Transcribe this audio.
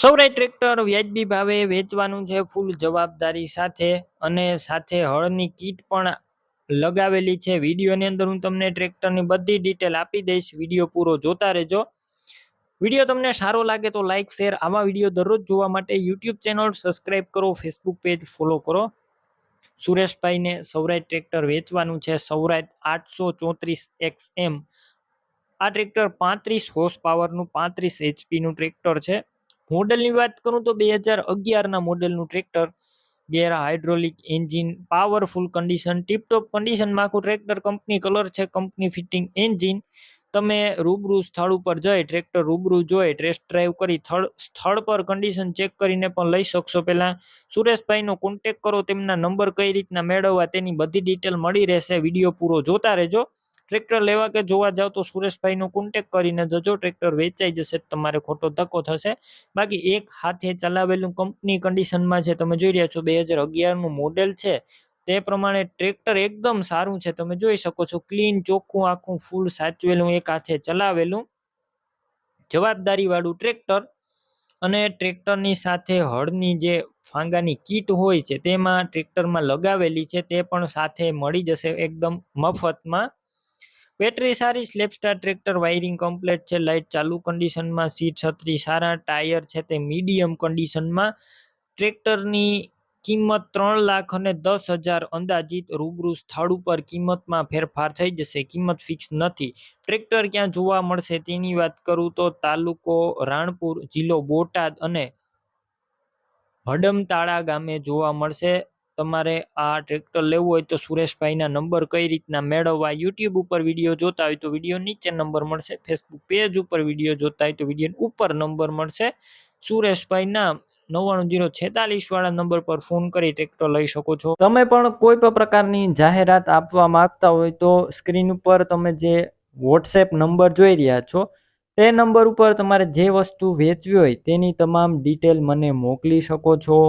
સૌરાય tractor વ્યાજબી ભાવે વેચવાનું છે, ફૂલ જવાબદારી સાથે અને સાથે હળની કીટ પણ લગાવેલી છે. વિડીયોની અંદર હું તમને ટ્રેક્ટરની બધી ડિટેલ આપી દઈશ. વિડીયો પૂરો જોતા રહેજો. વિડીયો તમને સારો લાગે તો લાઇક શેર, આવા વિડીયો દરરોજ જોવા માટે યુટ્યુબ ચેનલ સબસ્ક્રાઇબ કરો, ફેસબુક પેજ ફોલો કરો. સુરેશભાઈને સૌરાય ટ્રેક્ટર વેચવાનું છે. સૌરાય 834XM. આ ટ્રેક્ટર 35 હોર્સ પાવરનું 35 HP ટ્રેક્ટર છે. મોડલની વાત કરું તો 2011ના મોડેલનું ટ્રેક્ટર. ગેર hydraulic engine, powerful condition, tiptop કન્ડિશનમાં આખું ટ્રેક્ટર. કંપની કલર છે, કંપની ફિટિંગ એન્જિન. તમે રૂબરૂ સ્થળ ઉપર જઈ ટ્રેક્ટર રૂબરૂ જોઈ ટેસ્ટ ડ્રાઈવ કરી સ્થળ પર કન્ડિશન ચેક કરીને પણ લઈ શકશો. પહેલા સુરેશભાઈનો કોન્ટેક કરો, તેમના નંબર કઈ રીતના મેળવવા તેની બધી ડિટેલ મળી રહેશે. વિડીયો પૂરો જોતા રહેજો. ટ્રેક્ટર લેવા કે જોવા જાવ તો સુરેશભાઈનો કોન્ટેક કરીને જજો. ટ્રેક્ટર વેચાઈ જશે, તમારે ખોટો ધક્કો થશે. બાકી એક હાથે ચલાવેલું કંપની કન્ડિશનમાં છે. તમે જોઈ રહ્યા છો 2011નું મોડેલ છે. તે પ્રમાણે ટ્રેક્ટર એકદમ સારું છે. તમે જોઈ શકો છો, ક્લીન, ચોખ્ખું, આખું ફૂલ સાચવેલું, એક હાથે ચલાવેલું જવાબદારી વાળું ટ્રેક્ટર. અને ટ્રેક્ટરની સાથે હળની જે ફાંગાની કીટ હોય છે તેમાં ટ્રેક્ટરમાં લગાવેલી છે, તે પણ સાથે મળી જશે એકદમ મફતમાં. બેટરી સારી, સ્લેપસ્ટાર ટ્રેક્ટર, વાયરિંગ કમ્પ્લીટ છે, લાઇટ ચાલુ કન્ડિશનમાં, સીટ છત્રી સારા, ટાયર છે તે મીડિયમ કન્ડિશનમાં. ટ્રેક્ટરની કિંમત 3,10,000 અંદાજિત. રૂબરૂ સ્થળ ઉપર કિંમતમાં ફેરફાર થઈ જશે, કિંમત ફિક્સ નથી. ટ્રેક્ટર ક્યાં જોવા મળશે તેની વાત કરું તો તાલુકો રાણપુર, જિલ્લો બોટાદ અને હડમતાળા ગામે જોવા મળશે. તમારે આ ટ્રેક્ટર લેવું હોય તો સુરેશભાઈના નંબર કઈ રીતના મેળવવા, યુટ્યુબ ઉપર વિડીયો જોતા હોય તો વિડીયો નીચે નંબર મળશે, ફેસબુક પેજ ઉપર વિડીયો જોતા હોય તો વિડીયો ઉપર નંબર મળશે. સુરેશભાઈના 99 046 વાળા નંબર પર ફોન કરી ટ્રેક્ટર લઈ શકો છો. તમે પણ કોઈ પણ પ્રકારની જાહેરાત આપવા માંગતા હોય તો સ્ક્રીન ઉપર તમે જે વોટ્સએપ નંબર જોઈ રહ્યા છો તે નંબર ઉપર તમારે જે વસ્તુ વેચવી હોય તેની તમામ ડિટેલ મને મોકલી શકો છો.